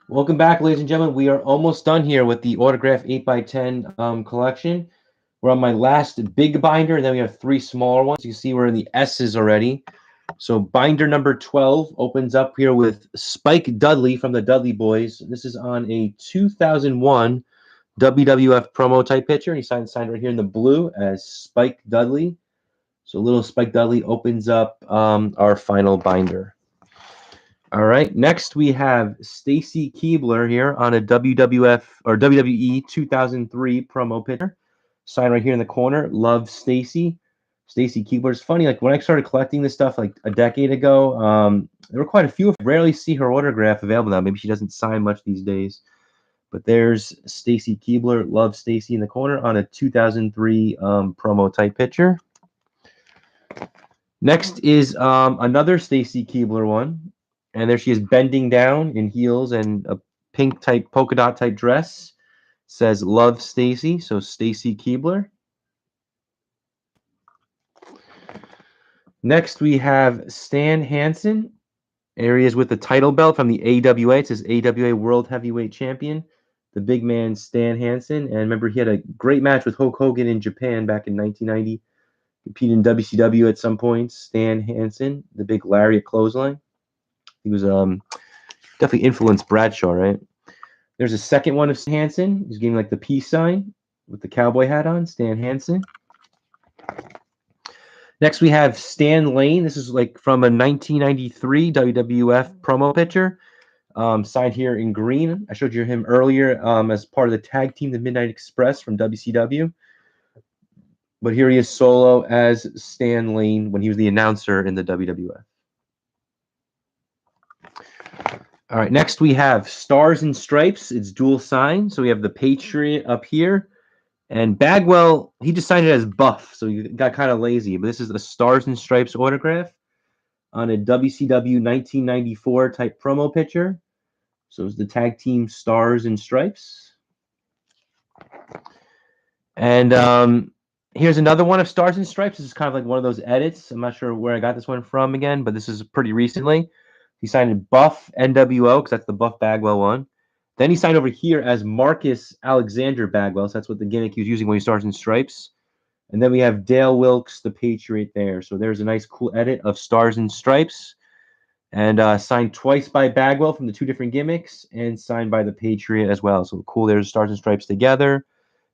Welcome back, ladies and gentlemen. We are almost done here with the Autograph 8x10 collection. We're on my last big binder, and then we have three smaller ones. You can see we're in the S's already. So binder number 12 opens up here with Spike Dudley from the Dudley Boys. This is on a 2001 WWF promo type picture. And he signed right here in the blue as Spike Dudley. So little Spike Dudley opens up our final binder. All right. Next, we have Stacy Keibler here on a WWF or WWE 2003 promo picture. Sign right here in the corner. Love Stacy. Stacy Keibler. It's funny. Like when I started collecting this stuff like a decade ago, there were quite a few. I rarely see her autograph available now. Maybe she doesn't sign much these days. But there's Stacy Keibler. Love Stacy in the corner on a 2003 promo type picture. Next is another Stacy Keibler one. And there she is bending down in heels and a pink type polka dot type dress. Says Love Stacy, so Stacy Keibler. Next we have Stan Hansen. Areas with the title belt from the AWA. It says AWA World Heavyweight Champion. The big man Stan Hansen. And remember, he had a great match with Hulk Hogan in Japan back in 1990. Competed in WCW at some point. Stan Hansen, the big lariat clothesline. He was definitely influenced Bradshaw, right? There's a second one of Hansen. He's getting like the peace sign with the cowboy hat on. Stan Hansen. Next, we have Stan Lane. This is like from a 1993 WWF promo picture. Signed here in green. I showed you him earlier as part of the tag team, the Midnight Express from WCW. But here he is solo as Stan Lane when he was the announcer in the WWF. All right, next we have Stars and Stripes. It's dual sign. So we have the Patriot up here. And Bagwell, he just signed it as Buff, so he got kind of lazy. But this is a Stars and Stripes autograph on a WCW 1994 type promo picture. So it's the tag team Stars and Stripes. And here's another one of Stars and Stripes. This is kind of like one of those edits. I'm not sure where I got this one from again, but this is pretty recently. He signed it Buff NWO because that's the Buff Bagwell one. Then he signed over here as Marcus Alexander Bagwell. So that's what the gimmick he was using when he Stars and Stripes. And then we have Dale Wilkes, the Patriot there. So there's a nice cool edit of Stars and Stripes. And signed twice by Bagwell from the two different gimmicks and signed by the Patriot as well. So cool, there's Stars and Stripes together.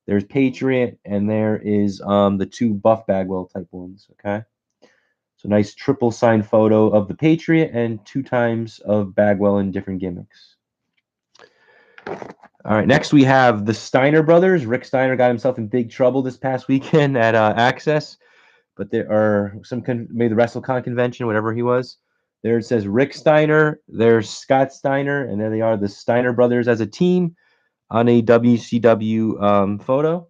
There's Patriot, and there is the two Buff Bagwell type ones, okay? So nice triple signed photo of the Patriot and two times of Bagwell in different gimmicks. All right, next we have the Steiner brothers. Rick Steiner got himself in big trouble this past weekend at Access, but there are maybe the WrestleCon convention, whatever he was. There it says Rick Steiner, there's Scott Steiner, and there they are, the Steiner brothers as a team on a WCW photo.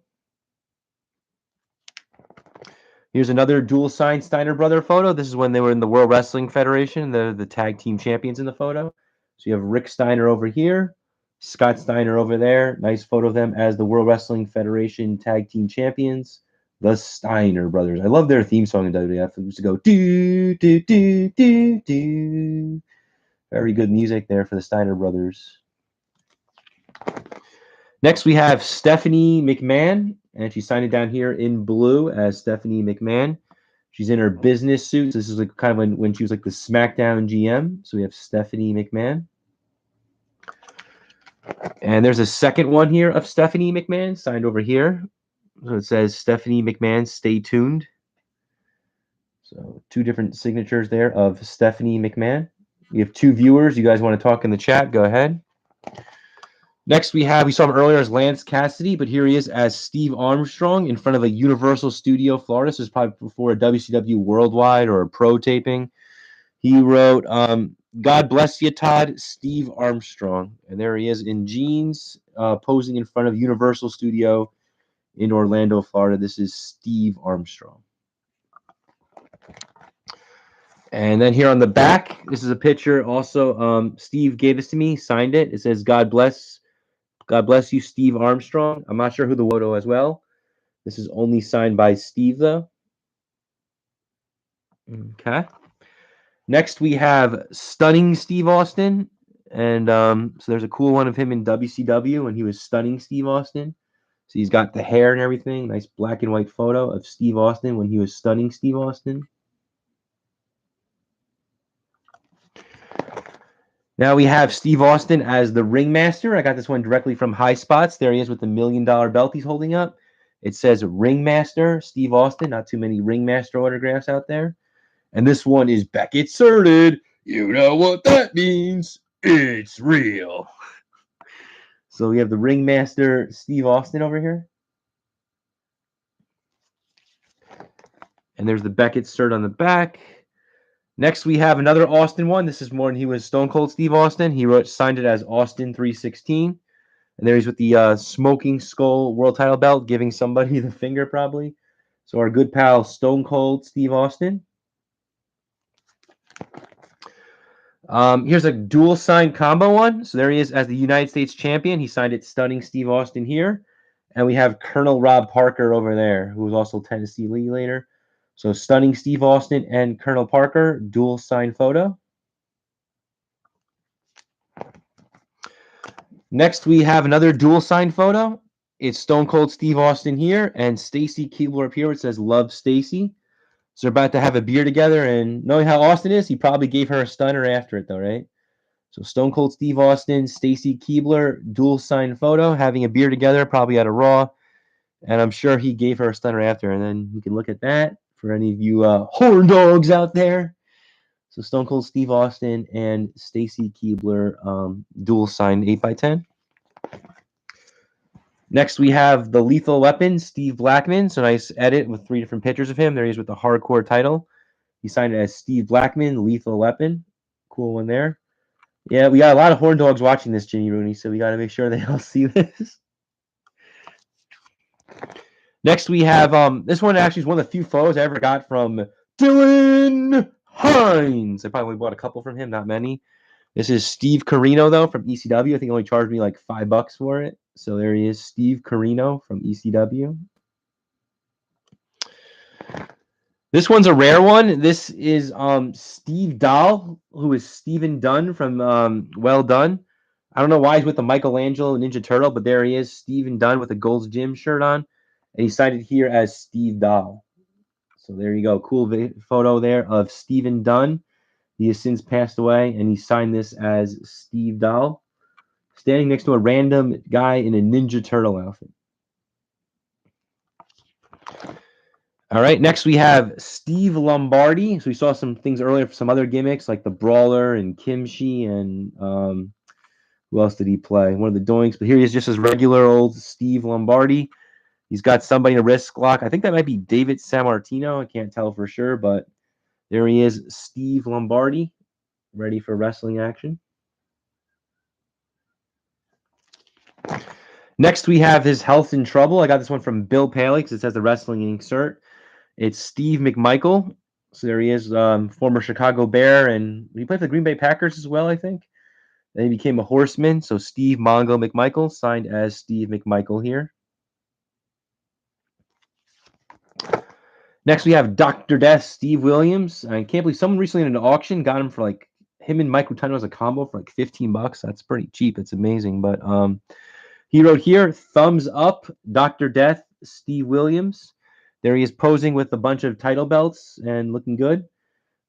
Here's another dual sign Steiner brother photo. This is when they were in the World Wrestling Federation, the tag team champions in the photo. So you have Rick Steiner over here, Scott Steiner over there. Nice photo of them as the World Wrestling Federation tag team champions, the Steiner brothers. I love their theme song in WWF. It used to go do do do do do. Very good music there for the Steiner brothers. Next, we have Stephanie McMahon, and she signed it down here in blue as Stephanie McMahon. She's in her business suit. So this is like kind of when she was like the SmackDown GM. So we have Stephanie McMahon. And there's a second one here of Stephanie McMahon signed over here. So it says Stephanie McMahon, stay tuned. So two different signatures there of Stephanie McMahon. We have two viewers. You guys want to talk in the chat? Go ahead. Next, we saw him earlier as Lance Cassidy, but here he is as Steve Armstrong in front of a Universal Studio Florida. This is probably before a WCW Worldwide or a pro taping. He wrote, God bless you, Todd, Steve Armstrong. And there he is in jeans, posing in front of Universal Studio in Orlando, Florida. This is Steve Armstrong. And then here on the back, this is a picture also. Steve gave this to me, signed it. It says, God bless you, Steve Armstrong. I'm not sure who the photo as well. This is only signed by Steve, though. Okay. Next, we have Stunning Steve Austin. And so there's a cool one of him in WCW when he was stunning Steve Austin. So he's got the hair and everything. Nice black and white photo of Steve Austin when he was stunning Steve Austin. Now we have Steve Austin as the ringmaster. I got this one directly from High Spots. There he is with the $1 million belt he's holding up. It says Ringmaster Steve Austin. Not too many Ringmaster autographs out there. And this one is Beckett Certed. You know what that means. It's real. So we have the Ringmaster Steve Austin over here. And there's the Beckett cert on the back. Next, we have another Austin one. This is more when he was Stone Cold Steve Austin. He signed it as Austin 316. And there he's with the Smoking Skull World Title belt, giving somebody the finger probably. So our good pal Stone Cold Steve Austin. Here's a dual signed combo one. So there he is as the United States champion. He signed it Stunning Steve Austin here. And we have Colonel Rob Parker over there, who was also Tennessee Lee later. So Stunning Steve Austin and Colonel Parker, dual signed photo. Next, we have another dual signed photo. It's Stone Cold Steve Austin here and Stacy Keibler up here, which says Love Stacy. So they're about to have a beer together, and knowing how Austin is, he probably gave her a stunner after it, though, right? So Stone Cold Steve Austin, Stacy Keibler, dual signed photo, having a beer together, probably at a Raw, and I'm sure he gave her a stunner after. And then you can look at that for any of you horn dogs out there. So Stone Cold Steve Austin and Stacy Keibler, dual signed 8x10. Next, we have the Lethal Weapon, Steve Blackman. So nice edit with 3 different pictures of him. There he is with the hardcore title. He signed it as Steve Blackman, Lethal Weapon. Cool one there. Yeah, we got a lot of horn dogs watching this, Jimmy Rooney, so we got to make sure they all see this. Next, we have this one actually is one of the few photos I ever got from Dylan Hines. I probably bought a couple from him, not many. This is Steve Corino, though, from ECW. I think he only charged me like $5 for it. So there he is, Steve Corino from ECW. This one's a rare one. This is Steve Dahl, who is Steven Dunn from Well Done. I don't know why he's with the Michelangelo Ninja Turtle, but there he is, Steven Dunn with a Gold's Gym shirt on. And he's signed it here as Steve Dahl. So there you go. Cool photo there of Steven Dunn. He has since passed away, and he signed this as Steve Dahl, standing next to a random guy in a Ninja Turtle outfit. All right, next we have Steve Lombardi. So we saw some things earlier for some other gimmicks like the Brawler and Kimchi and who else did he play? One of the Doinks. But here he is just as regular old Steve Lombardi. He's got somebody in a wrist lock. I think that might be David Sammartino. I can't tell for sure, but there he is, Steve Lombardi, ready for wrestling action. Next, we have his Health in Trouble. I got this one from Bill Paley because it says the Wrestling insert. It's Steve McMichael. So there he is, former Chicago Bear, and he played for the Green Bay Packers as well, I think. Then he became a Horseman. So Steve Mongo McMichael, signed as Steve McMichael here. Next, we have Dr. Death, Steve Williams. I can't believe someone recently in an auction got him for like him and Mike Rotunda as a combo for like $15. That's pretty cheap. It's amazing. But he wrote here, thumbs up, Dr. Death, Steve Williams. There he is posing with a bunch of title belts and looking good.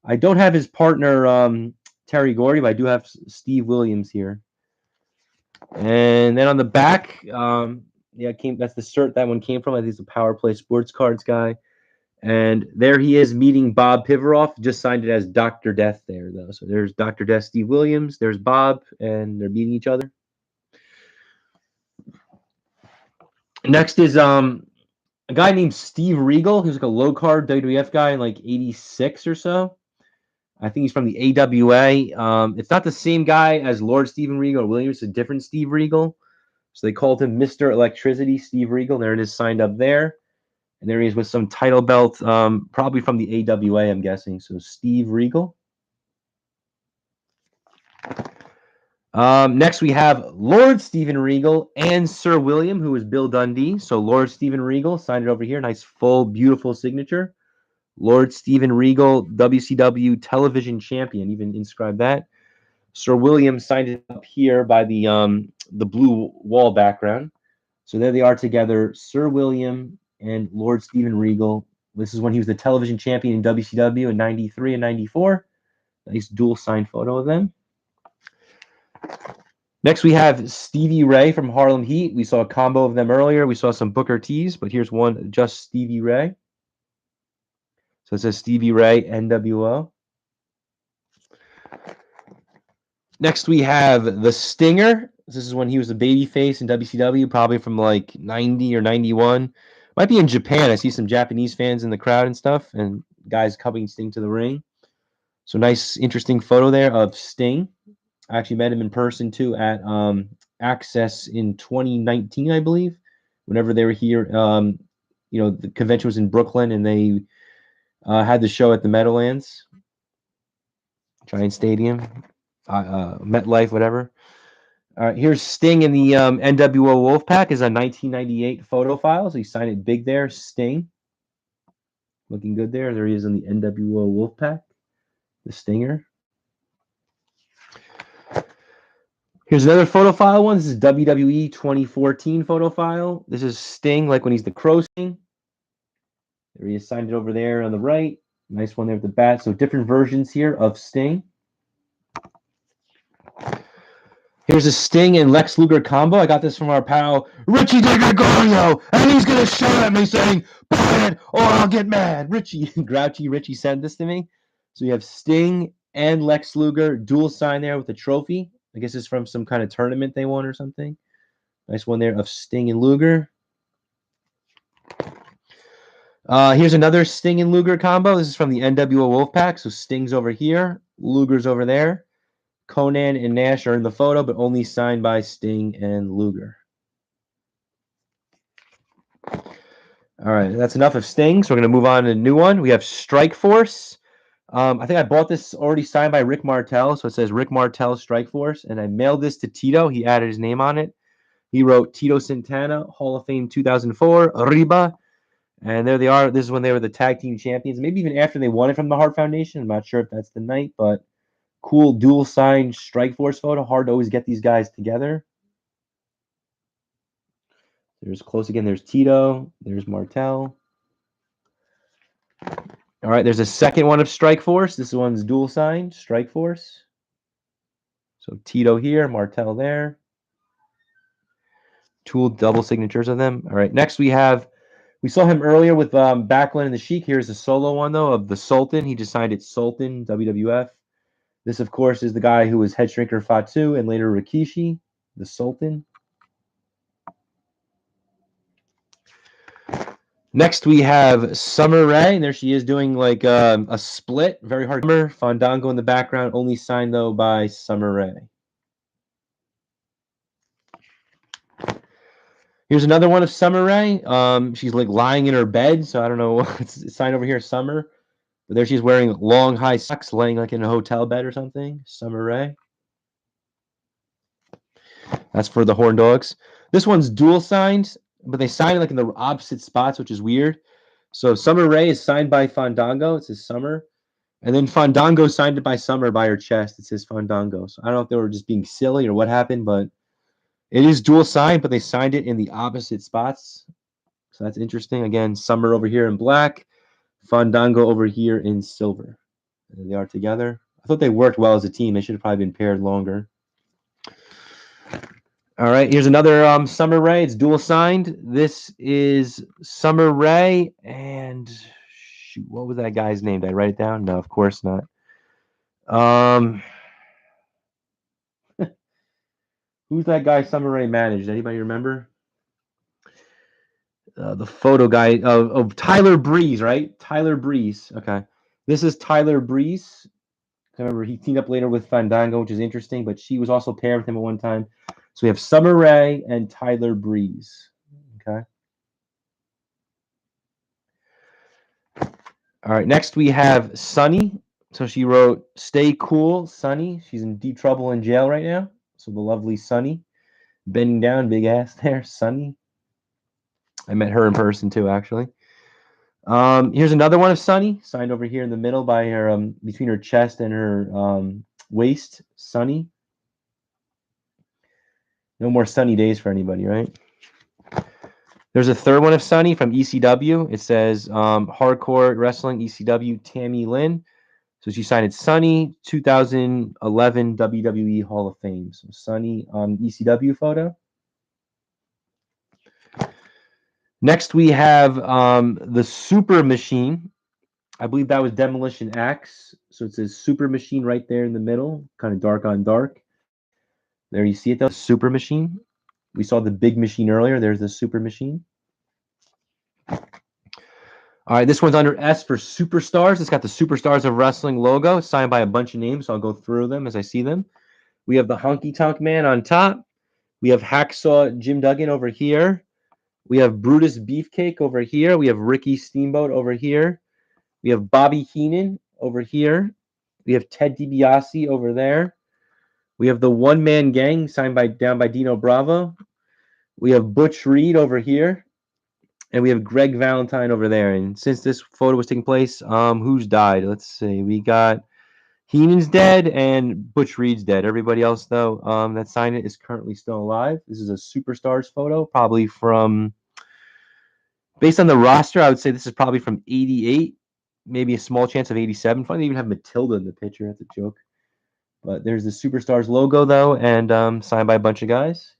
I don't have his partner, Terry Gordy, but I do have Steve Williams here. And then on the back, that's the shirt that one came from. I think it's a Power Play Sports Cards guy. And there he is meeting Bob Pivaroff. Just signed it as Dr. Death there, though. So there's Dr. Death, Steve Williams. There's Bob, and they're meeting each other. Next is a guy named Steve Regal. He was like a low-card WWF guy in like 86 or so. I think he's from the AWA. It's not the same guy as Lord Steven Regal or Williams. It's a different Steve Regal. So they called him Mr. Electricity, Steve Regal. There it is signed up there. And there he is with some title belt, probably from the AWA, I'm guessing. So Steve Regal. Next, we have Lord Steven Regal and Sir William, who is Bill Dundee. So Lord Steven Regal signed it over here. Nice, full, beautiful signature. Lord Steven Regal, WCW television champion, even inscribed that. Sir William signed it up here by the blue wall background. So there they are together, Sir William and Lord Steven Regal. This is when he was the television champion in WCW in 93 and 94. Nice dual signed photo of them. Next, we have Stevie Ray from Harlem Heat. We saw a combo of them earlier. We saw some Booker T's, but here's one just Stevie Ray. So it says Stevie Ray, NWO. Next, we have the Stinger. This is when he was a babyface in WCW, probably from like 90 or 91. Might be in Japan. I see some Japanese fans in the crowd and stuff, and guys coming Sting to the ring. So nice, interesting photo there of Sting. I actually met him in person too at Access in 2019, I believe. Whenever they were here, the convention was in Brooklyn, and they had the show at the Meadowlands, Giant Stadium, MetLife, whatever. All right, here's Sting in the NWO Wolfpack. Is a 1998 photo file, so he signed it big there. Sting, looking good there. There he is in the NWO Wolfpack, the Stinger. Here's another photo file one. This is WWE 2014 photo file. This is Sting, like when he's the Crow Sting. There he is, signed it over there on the right. Nice one there with the bat. So different versions here of Sting. Here's a Sting and Lex Luger combo. I got this from our pal Richie DeGregorio, and he's gonna shout at me saying, "Buy it or I'll get mad." Grouchy Richie sent this to me. So you have Sting and Lex Luger, dual sign there with the trophy. I guess it's from some kind of tournament they won or something. Nice one there of Sting and Luger. Here's another Sting and Luger combo. This is from the NWO Wolfpack. So Sting's over here, Luger's over there. Konnan and Nash are in the photo, but only signed by Sting and Luger. All right, that's enough of Sting. So we're going to move on to a new one. We have Strike Force. I think I bought this already signed by Rick Martel. So it says Rick Martel Strike Force. And I mailed this to Tito. He added his name on it. He wrote Tito Santana, Hall of Fame 2004, Arriba. And there they are. This is when they were the tag team champions. Maybe even after they won it from the Hart Foundation. I'm not sure if that's the night, but cool dual signed Strike Force photo. Hard to always get these guys together. There's close again. There's Tito. There's Martel. All right, there's a second one of Strike Force. This one's dual signed, Strike Force. So Tito here, Martel there. Two double signatures of them. All right, next we saw him earlier with Backlund and the Sheik. Here's a solo one, though, of the Sultan. He just signed it Sultan, WWF. This, of course, is the guy who was head shrinker Fatu and later Rikishi, the Sultan. Next, we have Summer Rae. And there she is doing like a split. Very hard. Fandango in the background, only signed, though, by Summer Rae. Here's another one of Summer Rae. She's like lying in her bed, so I don't know. It's signed over here, Summer. But there she's wearing long, high socks, laying like in a hotel bed or something. Summer Rae. That's for the Horn Dogs. This one's dual signed, but they signed it like in the opposite spots, which is weird. So Summer Rae is signed by Fandango. It says Summer. And then Fandango signed it by Summer by her chest. It says Fandango. So I don't know if they were just being silly or what happened, but it is dual signed, but they signed it in the opposite spots. So that's interesting. Again, Summer over here in black, Fandango over here in silver. And they are together. I thought they worked well as a team. They should have probably been paired longer. All right, here's another Summer Rae. It's dual signed. This is Summer Rae, and shoot, what was that guy's name? Did I write it down? No, of course not. Who's that guy Summer Rae managed? Anybody remember? The photo guy of Tyler Breeze, right? Tyler Breeze. Okay, this is Tyler Breeze. I remember he teamed up later with Fandango, which is interesting, but she was also paired with him at one time. So we have Summer Rae and Tyler Breeze. Okay. All right. Next we have Sunny. So she wrote, "Stay cool, Sunny." She's in deep trouble in jail right now. So the lovely Sunny, bending down, big ass there, Sunny. I met her in person too, actually. Here's another one of Sunny, signed over here in the middle by her, between her chest and her waist. Sunny. No more sunny days for anybody, right? There's a third one of Sunny from ECW. It says Hardcore Wrestling ECW Tammy Lynn. So she signed it Sunny 2011 WWE Hall of Fame. So Sunny on ECW photo. Next we have the Super Machine. I believe that was Demolition Axe. So it says Super Machine right there in the middle, kind of dark on dark. There you see it though, Super Machine. We saw the Big Machine earlier. There's the Super Machine. All right, this one's under S for Superstars. It's got the Superstars of Wrestling logo. It's signed by a bunch of names, so I'll go through them as I see them. We have the Honky Tonk Man on top. We have Hacksaw Jim Duggan over here. We have Brutus Beefcake over here. We have Ricky Steamboat over here. We have Bobby Heenan over here. We have Ted DiBiase over there. We have the One Man Gang signed down by Dino Bravo. We have Butch Reed over here. And we have Greg Valentine over there. And since this photo was taking place, who's died? Let's see. We got Heenan's dead and Butch Reed's dead. Everybody else, though, that signed it is currently still alive. This is a Superstars photo, probably from, based on the roster, I would say this is probably from 88, maybe a small chance of 87. Funny, they even have Matilda in the picture. That's a joke. But there's the Superstars logo, though, and signed by a bunch of guys.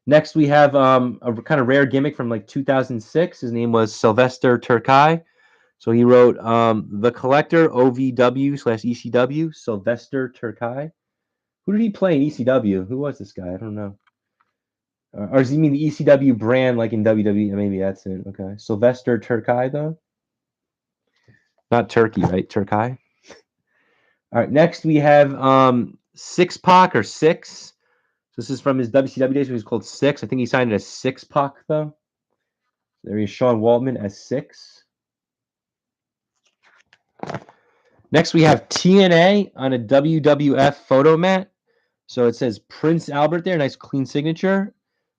Next, we have a kind of rare gimmick from like 2006. His name was Sylvester Terkay. So he wrote The Collector, OVW/ECW, Sylvester Terkay. Who did he play in ECW? Who was this guy? I don't know. Or does he mean the ECW brand like in WWE? Maybe that's it. Okay. Sylvester Terkay, though. Not Turkey, right? Terkay. All right. Next, we have Six Pac or Six. This is from his WCW days. He was called Six. I think he signed it as Six Pac, though. There he is, Sean Waltman as Six. Next, we have TNA on a WWF photo mat. So it says Prince Albert there, nice clean signature.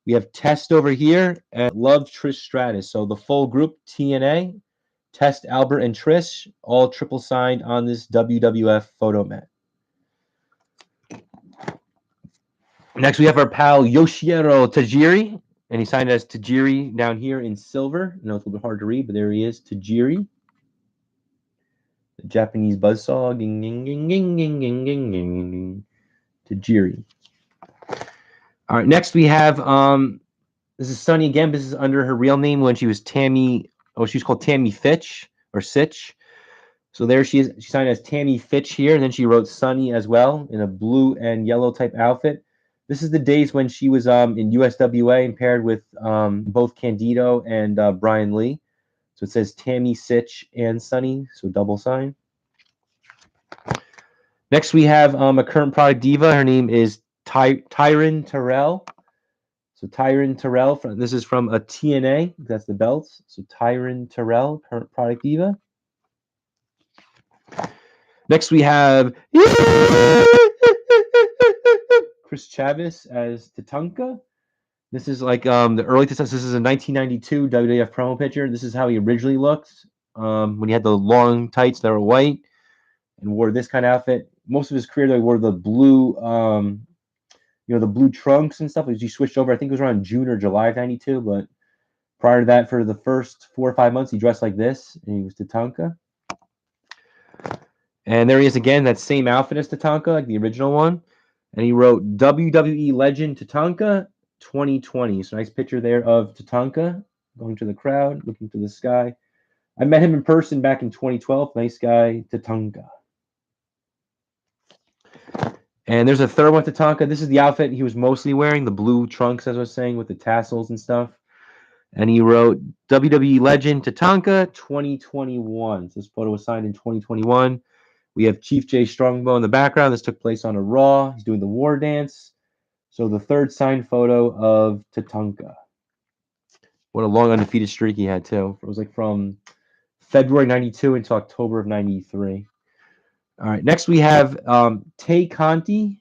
We have Test over here and Love Trish Stratus. So the full group, TNA, Test, Albert, and Trish, all triple signed on this WWF photo mat. Next, we have our pal Yoshihiro Tajiri, and he signed as Tajiri down here in silver. I know it's a little bit hard to read, but there he is, Tajiri. The Japanese buzzsaw, ding, ding, ding, ding, ding, ding, ding, ding, ding, Tajiri. All right, next we have, this is Sunny again. This is under her real name when she was Tammy, she was called Tammy Fitch, or Sitch. So there she is. She signed as Tammy Fitch here, and then she wrote Sunny as well in a blue and yellow type outfit. This is the days when she was in USWA and paired with both Candido and Brian Lee. So it says Tammy Sitch and Sunny, so double sign. Next we have a current product diva. Her name is Tyron Terrell. So Tyron Terrell, this is from a TNA. That's the belts. So Tyron Terrell, current product diva. Next we have Chris Chavis as Tatanka. This is like the early Tatanka. This is a 1992 WWF promo picture. This is how he originally looked when he had the long tights that were white and wore this kind of outfit. Most of his career, they wore the blue, the blue trunks and stuff. As he switched over, I think it was around June or July of '92. But prior to that, for the first 4 or 5 months, he dressed like this, and he was Tatanka. And there he is again, that same outfit as Tatanka, like the original one. And he wrote WWE Legend Tatanka 2020. So nice picture there of Tatanka going to the crowd, looking to the sky. I met him in person back in 2012. Nice guy, Tatanka. And there's a third one, Tatanka. This is the outfit he was mostly wearing, the blue trunks, as I was saying, with the tassels and stuff. And he wrote WWE Legend Tatanka 2021. So this photo was signed in 2021. We have Chief Jay Strongbow in the background. This took place on a Raw. He's doing the war dance. So the third signed photo of Tatanka. What a long undefeated streak he had, too. It was like from February 92 until October of 93. All right, next we have Tay Conti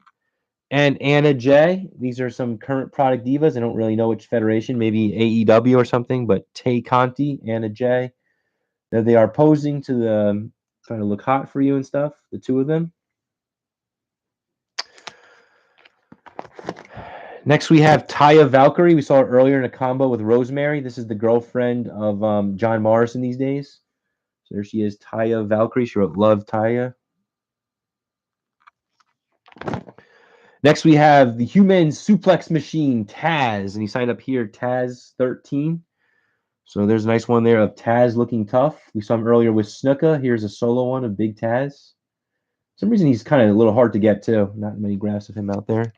and Anna Jay. These are some current product divas. I don't really know which federation, maybe AEW or something, but Tay Conti, Anna Jay. There they are posing to the trying to look hot for you and stuff, the two of them. Next, we have Taya Valkyrie. We saw her earlier in a combo with Rosemary. This is the girlfriend of John Morrison these days. So there she is, Taya Valkyrie. She wrote Love Taya. Next, we have the Human Suplex Machine, Taz. And he signed up here, Taz13. So there's a nice one there of Taz looking tough. We saw him earlier with Snuka. Here's a solo one of Big Taz. For some reason, he's kind of a little hard to get, too. Not many graphs of him out there.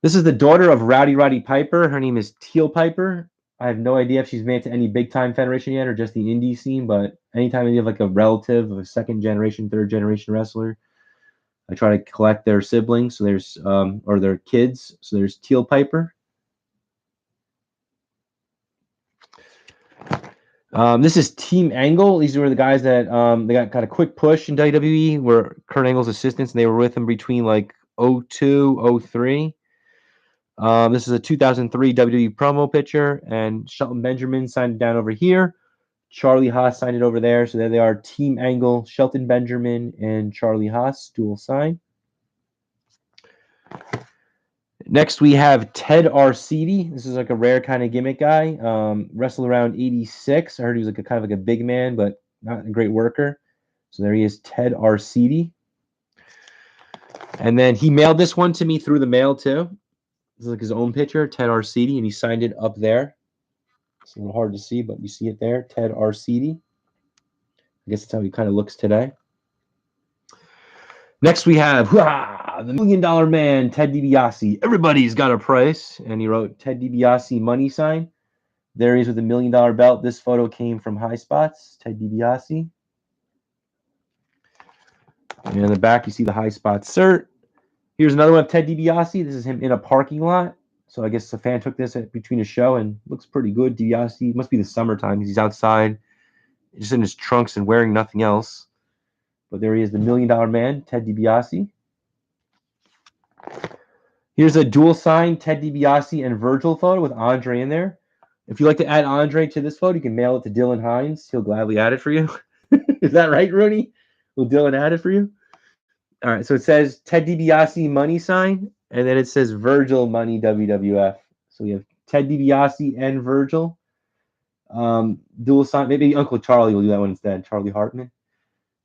This is the daughter of Roddy Piper. Her name is Teal Piper. I have no idea if she's made it to any big-time federation yet or just the indie scene, but anytime you have like a relative of a second-generation, third-generation wrestler, I try to collect their siblings, so there's or their kids. So there's Teal Piper. This is Team Angle. These were the guys that they got a quick push in WWE, were Kurt Angle's assistants, and they were with him between like 02, 03. This is a 2003 WWE promo picture, and Shelton Benjamin signed it down over here. Charlie Haas signed it over there. So there they are, Team Angle, Shelton Benjamin, and Charlie Haas, dual sign. Next, we have Ted Arcidi. This is like a rare kind of gimmick guy. Wrestled around 86. I heard he was like a kind of like a big man, but not a great worker. So there he is, Ted Arcidi. And then he mailed this one to me through the mail too. This is like his own picture, Ted Arcidi, and he signed it up there. It's a little hard to see, but you see it there, Ted Arcidi. I guess that's how he kind of looks today. Next, we have the $1 Million Man, Ted DiBiase. Everybody's got a price. And he wrote Ted DiBiase money sign. There he is with a $1 million belt. This photo came from High Spots, Ted DiBiase. And in the back, you see the High Spots cert. Here's another one of Ted DiBiase. This is him in a parking lot. So I guess the fan took this between a show and looks pretty good. DiBiase, must be the summertime because he's outside, just in his trunks and wearing nothing else. But there he is, the $1 Million Man, Ted DiBiase. Here's a dual sign Ted DiBiase and Virgil photo with Andre in there. If you'd like to add Andre to this photo, you can mail it to Dylan Hines. He'll gladly add it for you. Is that right, Rooney? Will Dylan add it for you? All right, so it says Ted DiBiase money sign, and then it says Virgil money WWF. So we have Ted DiBiase and Virgil. Dual sign. Maybe Uncle Charlie will do that one instead. Charlie Hartman.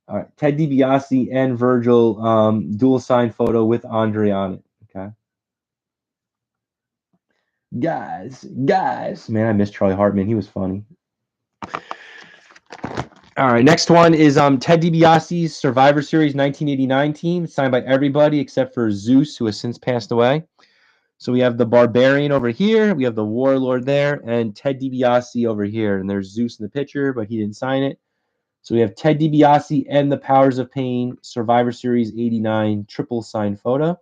All right, Ted DiBiase and Virgil dual sign photo with Andre on it. Okay. Guys. Man, I miss Charlie Hartman. He was funny. All right, next one is Ted DiBiase's Survivor Series 1989 team, signed by everybody except for Zeus, who has since passed away. So we have the Barbarian over here, we have the Warlord there, and Ted DiBiase over here. And there's Zeus in the picture, but he didn't sign it. So we have Ted DiBiase and the Powers of Pain Survivor Series 89 triple sign photo.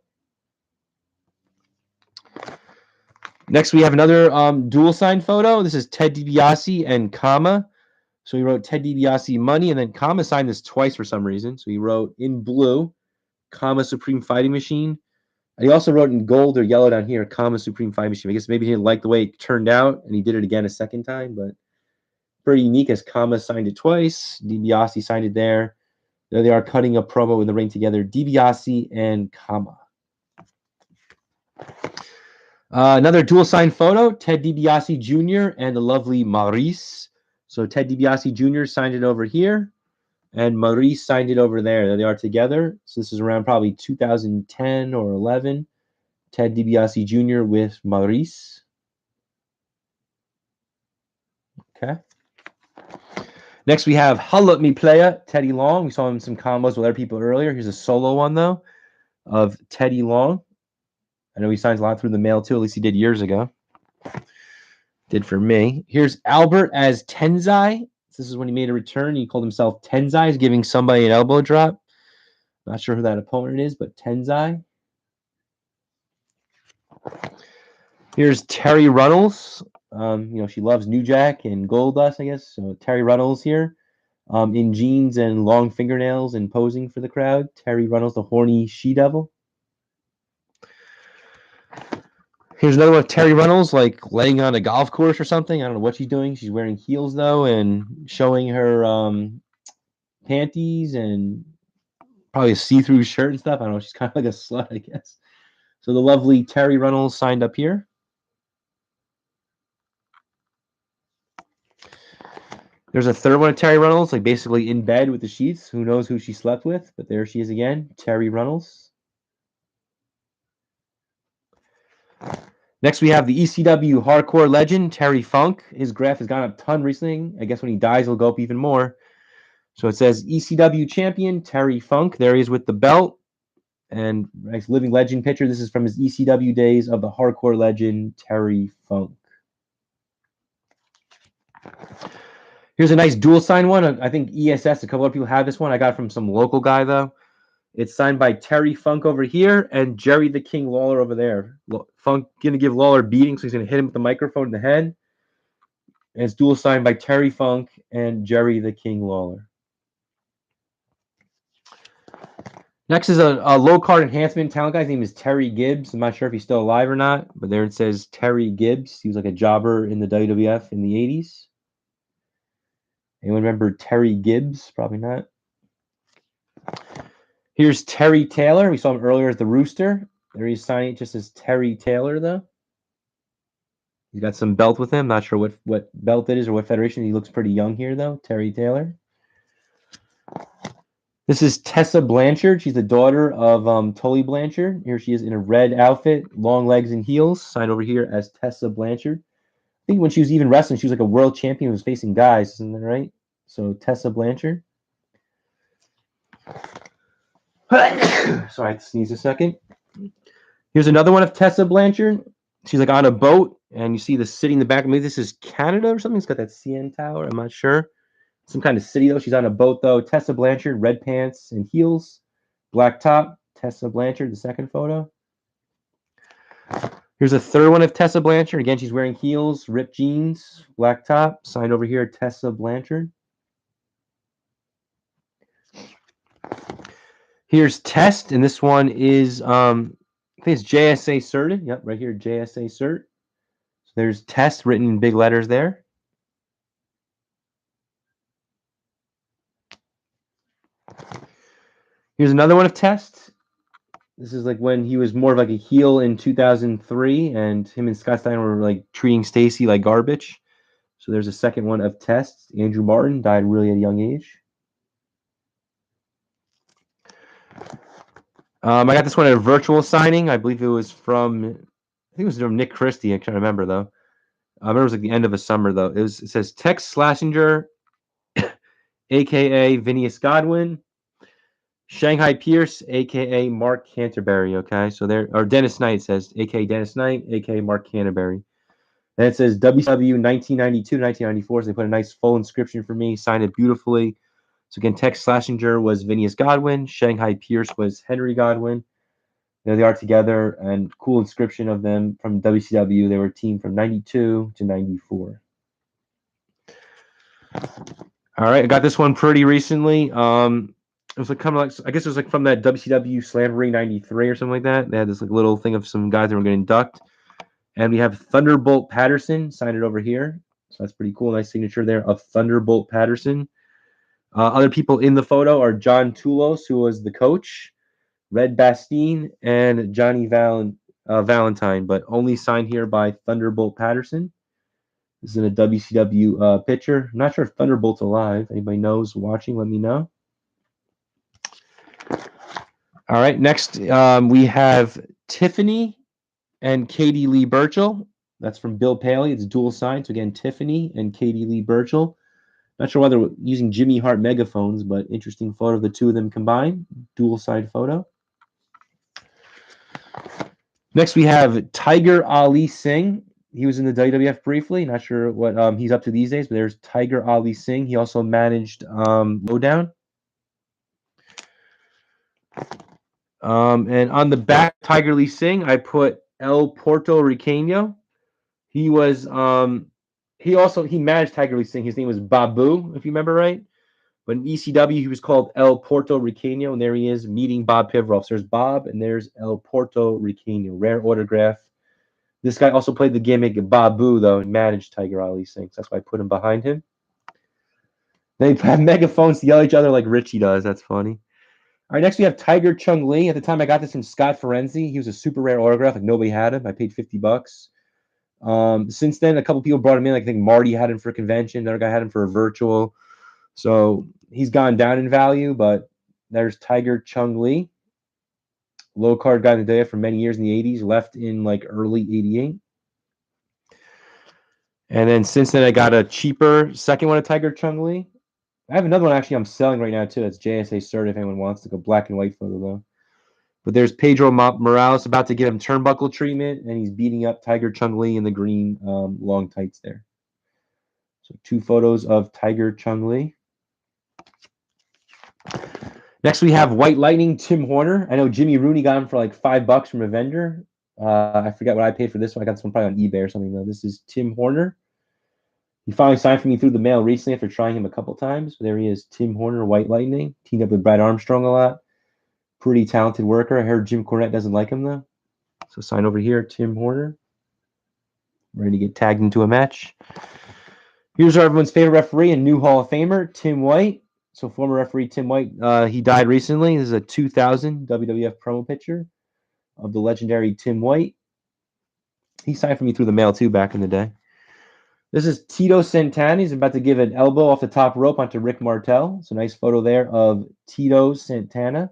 Next, we have another dual sign photo. This is Ted DiBiase and Kama. So he wrote Ted DiBiase money, and then Kama signed this twice for some reason. So he wrote in blue, Kama Supreme Fighting Machine. And he also wrote in gold or yellow down here, Kama Supreme Fighting Machine. I guess maybe he didn't like the way it turned out, and he did it again a second time, but pretty unique as Kama signed it twice. DiBiase signed it there. There they are cutting a promo in the ring together, DiBiase and Kama. Another dual sign photo, Ted DiBiase Jr. and the lovely Maurice. So Ted DiBiase Jr. signed it over here, and Maurice signed it over there. There they are together. So this is around probably 2010 or 11. Ted DiBiase Jr. with Maurice. Okay. Next, we have Holla at Me Playa, Teddy Long. We saw him in some combos with other people earlier. Here's a solo one, though, of Teddy Long. I know he signs a lot through the mail, too. At least he did years ago. Did for me. Here's Albert as Tenzai. This is when he made a return. He called himself Tenzai. He's giving somebody an elbow drop. Not sure who that opponent is, but Tenzai. Here's Terry Runnels. She loves New Jack and Goldust, I guess. So Terry Runnels here, in jeans and long fingernails and posing for the crowd. Terry Runnels, the horny she-devil. Here's another one of Terry Runnels, like laying on a golf course or something. I don't know what she's doing. She's wearing heels though, and showing her panties and probably a see-through shirt and stuff. I don't know. She's kind of like a slut, I guess. So the lovely Terry Runnels signed up here. There's a third one of Terry Runnels, like basically in bed with the sheets. Who knows who she slept with? But there she is again, Terry Runnels. Next, we have the ECW hardcore legend, Terry Funk. His graph has gone up a ton recently. I guess when he dies, it'll go up even more. So it says ECW champion, Terry Funk. There he is with the belt. And nice living legend picture. This is from his ECW days of the hardcore legend, Terry Funk. Here's a nice dual sign one. I think ESS, a couple of people have this one. I got it from some local guy, though. It's signed by Terry Funk over here and Jerry the King Lawler over there. Funk going to give Lawler a beating, so he's going to hit him with the microphone in the head. And it's dual signed by Terry Funk and Jerry the King Lawler. Next is a low card enhancement talent guy. His name is Terry Gibbs. I'm not sure if he's still alive or not, but there it says Terry Gibbs. He was like a jobber in the WWF in the 80s. Anyone remember Terry Gibbs? Probably not. Here's Terry Taylor. We saw him earlier at the Rooster. There he's signing it just as Terry Taylor, though. He's got some belt with him. Not sure what belt it is or what federation. He looks pretty young here, though. Terry Taylor. This is Tessa Blanchard. She's the daughter of Tully Blanchard. Here she is in a red outfit, long legs and heels. Signed over here as Tessa Blanchard. I think when she was even wrestling, she was like a world champion who was facing guys. Isn't that right? So Tessa Blanchard. Sorry, I have to sneeze a second. Here's another one of Tessa Blanchard. She's like on a boat, and you see the city in the back. Maybe this is Canada or something. It's got that CN Tower. I'm not sure. Some kind of city, though. She's on a boat, though. Tessa Blanchard, red pants and heels, black top. Tessa Blanchard, the second photo. Here's a third one of Tessa Blanchard. Again, she's wearing heels, ripped jeans, black top. Signed over here, Tessa Blanchard. Here's Test, and this one is, I think it's JSA certed. Yep, right here, JSA cert. So there's Test written in big letters there. Here's another one of Test. This is like when he was more of like a heel in 2003, and him and Scott Steiner were like treating Stacy like garbage. So there's a second one of Test. Andrew Martin died really at a young age. I got this one at a virtual signing. I believe it was from, I think it was from Nick Christie. I can't remember though. I remember it was like the end of a summer though. It says Tex Schlesinger, aka Phineas Godwin, Shanghai Pierce, aka Mark Canterbury. Okay, so there, or Dennis Knight says, aka Dennis Knight, aka Mark Canterbury. And it says WCW 1992 1994. So they put a nice full inscription for me, signed it beautifully. So again, Tex Schlesinger was Phineas Godwin. Shanghai Pierce was Henry Godwin. There they are together, and cool inscription of them from WCW. They were a team from 92 to 94. All right, I got this one pretty recently. It was like kind of like, I guess it was like from that WCW Slamboree 93 or something like that. They had this like little thing of some guys that were going to induct. And we have Thunderbolt Patterson, signed it over here. So that's pretty cool. Nice signature there of Thunderbolt Patterson. Other people in the photo are John Toulos, who was the coach, Red Bastien, and Johnny Valentine, but only signed here by Thunderbolt Patterson. This is in a WCW picture. I'm not sure if Thunderbolt's alive. Anybody knows watching, let me know. All right, next we have Tiffany and Katie Lee Burchill. That's from Bill Paley. It's dual signed. So again, Tiffany and Katie Lee Burchill. Not sure why they're using Jimmy Hart megaphones, but interesting photo of the two of them combined. Dual side photo. Next, we have Tiger Ali Singh. He was in the WWF briefly. Not sure what he's up to these days, but there's Tiger Ali Singh. He also managed Lowdown. And on the back, Tiger Lee Singh, I put El Puerto Riqueño. He was he managed Tiger Lee Singh. His name was Babu, if you remember right. But in ECW, he was called El Puerto Riqueño, and there he is meeting Bob Pivaroff. So there's Bob, and there's El Puerto Riqueño. Rare autograph This guy also played the gimmick Babu, though, and managed Tiger Ali Singh. That's why I put him behind him. They have megaphones to yell at each other like Richie does. That's funny. All right, next we have Tiger Chung Lee. At the time I got this from Scott Ferenzi. He was a super rare autograph. Like nobody had him. I paid $50. Since then, a couple people brought him in. Like I think Marty had him for a convention. Another guy had him for a virtual. So he's gone down in value, but there's Tiger Chung Lee. Low card guy in the day for many years in the 80s. Left in like early 88. And then since then, I got a cheaper second one of Tiger Chung Lee. I have another one actually I'm selling right now too. That's JSA cert if anyone wants to go black and white photo though. But there's Pedro Morales about to give him turnbuckle treatment, and he's beating up Tiger Chung Lee in the green long tights there. So 2 photos of Tiger Chung Lee. Next we have White Lightning Tim Horner. I know Jimmy Rooney got him for like $5 from a vendor. I forget what I paid for this one. I got this one probably on eBay or something though. This is Tim Horner. He finally signed for me through the mail recently after trying him a couple times. There he is, Tim Horner, White Lightning. Teamed up with Brad Armstrong a lot. Pretty talented worker. I heard Jim Cornette doesn't like him, though. So sign over here, Tim Horner. Ready to get tagged into a match. Here's everyone's favorite referee and new Hall of Famer, Tim White. So former referee Tim White, he died recently. This is a 2000 WWF promo picture of the legendary Tim White. He signed for me through the mail, too, back in the day. This is Tito Santana. He's about to give an elbow off the top rope onto Rick Martel. It's a nice photo there of Tito Santana.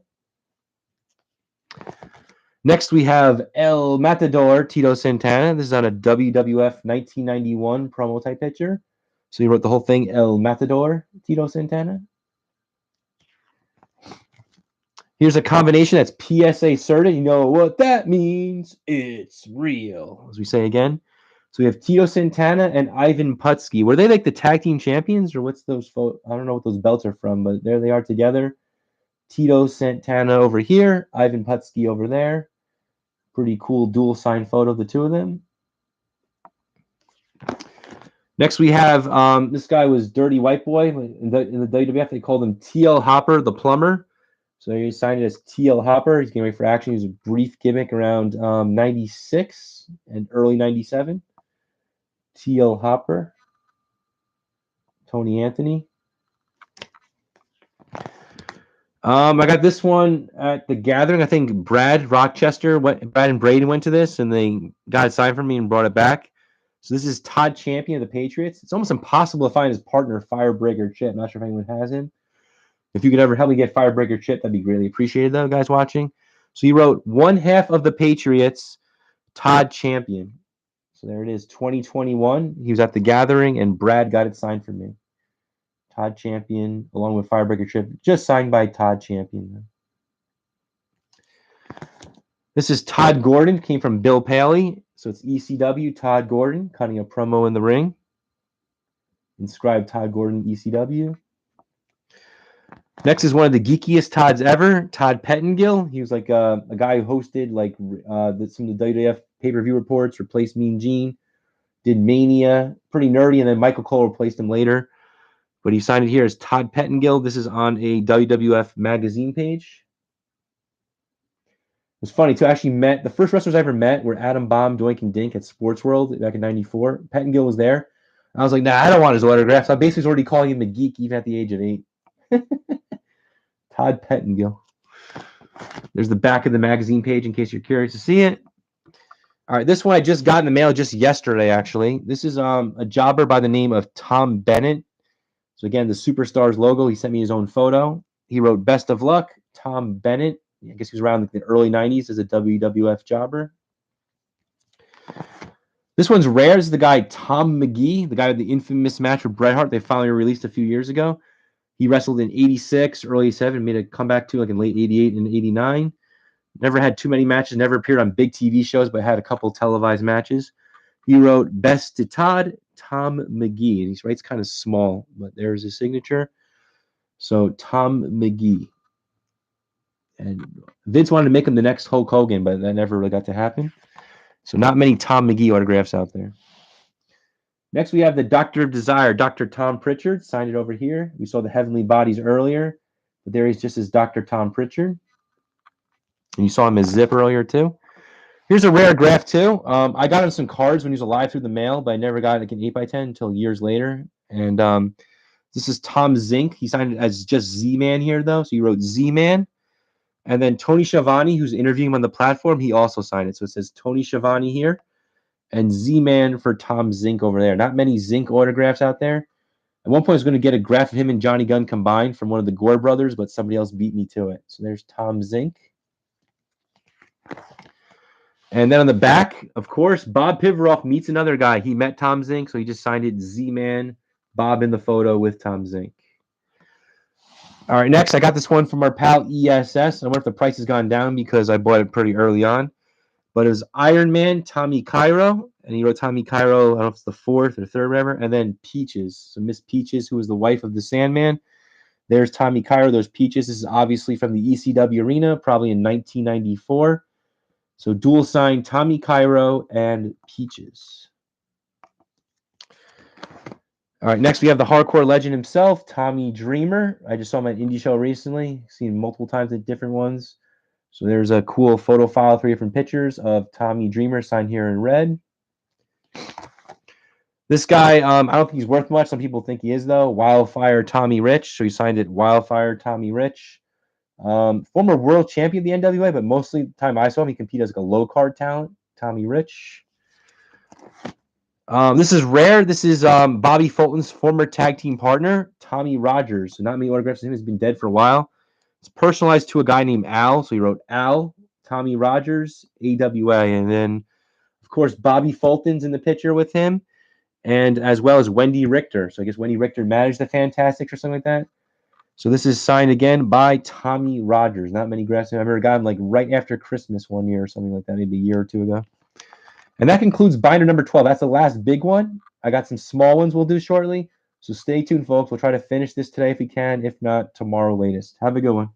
Next, we have El Matador Tito Santana. This is on a WWF 1991 promo type picture. So he wrote the whole thing, El Matador Tito Santana. Here's a combination that's PSA certain. You know what that means? It's real, as we say again. So we have Tito Santana and Ivan Putski. Were they like the tag team champions, or what's those? I don't know what those belts are from, but there they are together. Tito Santana over here, Ivan Putski over there. Pretty cool dual sign photo of the two of them. Next we have this guy was Dirty White Boy in the WWF. They called him TL Hopper, the plumber. So he signed it as TL Hopper. He's getting ready for action. He was a brief gimmick around 96 and early 97. TL Hopper. Tony Anthony. I got this one at the Gathering. I think Brad and Braden went to this, and they got it signed for me and brought it back. So this is Todd Champion of the Patriots. It's almost impossible to find his partner, Firebreaker Chip. I'm not sure if anyone has him. If you could ever help me get Firebreaker Chip, that'd be greatly appreciated, though, guys watching. So he wrote one half of the Patriots, Todd Champion. So there it is, 2021. He was at the Gathering, and Brad got it signed for me. Todd Champion, along with Firebreaker Chip, just signed by Todd Champion. This is Todd Gordon, came from Bill Paley. So it's ECW, Todd Gordon, cutting a promo in the ring. Inscribed Todd Gordon, ECW. Next is one of the geekiest Todds ever, Todd Pettengill. He was like a guy who hosted like some of the WWF pay-per-view reports, replaced Mean Gene, did Mania, pretty nerdy, and then Michael Cole replaced him later. But he signed it here as Todd Pettengill. This is on a WWF magazine page. It was funny, too. I actually met, the first wrestlers I ever met were Adam Bomb, Doink, and Dink at Sports World back in 94. Pettengill was there. I was like, nah, I don't want his autograph. So I basically was already calling him a geek even at the age of 8. Todd Pettengill. There's the back of the magazine page in case you're curious to see it. All right, this one I just got in the mail just yesterday, actually. This is a jobber by the name of Tom Bennett. So again, the Superstars logo, he sent me his own photo. He wrote, best of luck, Tom Bennett. I guess he was around the early 90s as a WWF jobber. This one's rare. This is the guy Tom McGee, the guy with the infamous match with Bret Hart. They finally released a few years ago. He wrestled in 86, early 87, made a comeback too, like in late 88 and 89. Never had too many matches, never appeared on big TV shows, but had a couple televised matches. He wrote, best to Todd, Tom McGee. And he writes kind of small, but there's his signature. So Tom McGee. And Vince wanted to make him the next Hulk Hogan, but that never really got to happen. So not many Tom McGee autographs out there. Next, we have the Doctor of Desire, Dr. Tom Pritchard. Signed it over here. We saw the Heavenly Bodies earlier, but there he's just as Dr. Tom Pritchard. And you saw him as Zip earlier, too. Here's a rare graph too. I got him some cards when he was alive through the mail, but I never got like an 8x10 until years later. And this is Tom Zink. He signed it as just Z-Man here though, so he wrote Z-Man. And then Tony Schiavone, who's interviewing him on the platform, he also signed it. So it says Tony Schiavone here and Z-Man for Tom Zink over there. Not many Zink autographs out there. At one point, I was going to get a graph of him and Johnny Gunn combined from one of the Gore brothers, but somebody else beat me to it. So there's Tom Zink. And then on the back, of course, Bob Pivaroff meets another guy. He met Tom Zink, so he just signed it Z-Man. Bob in the photo with Tom Zink. All right, next, I got this one from our pal ESS. I wonder if the price has gone down because I bought it pretty early on. But it was Iron Man, Tommy Cairo, and he wrote Tommy Cairo, I don't know if it's the fourth or third, whatever, and then Peaches. So Miss Peaches, who was the wife of the Sandman. There's Tommy Cairo, there's Peaches. This is obviously from the ECW arena, probably in 1994. So dual sign Tommy Cairo and Peaches. All right, next we have the hardcore legend himself, Tommy Dreamer. I just saw him at Indie Show recently. Seen him multiple times at different ones. So there's a cool photo file, 3 different pictures of Tommy Dreamer signed here in red. This guy, I don't think he's worth much. Some people think he is, though. Wildfire Tommy Rich. So he signed it Wildfire Tommy Rich. Former world champion of the NWA, but mostly the time I saw him, he competed as like a low card talent. Tommy Rich. This is rare. This is Bobby Fulton's former tag team partner, Tommy Rogers. So not many autographs of him. He's been dead for a while. It's personalized to a guy named Al. So he wrote Al, Tommy Rogers, AWA. And then, of course, Bobby Fulton's in the picture with him. And as well as Wendy Richter. So I guess Wendy Richter managed the Fantastics or something like that. So this is signed again by Tommy Rogers. Not many graphs. I remember got him like right after Christmas one year or something like that, maybe a year or two ago. And that concludes binder number 12. That's the last big one. I got some small ones we'll do shortly. So stay tuned, folks. We'll try to finish this today if we can. If not, tomorrow latest. Have a good one.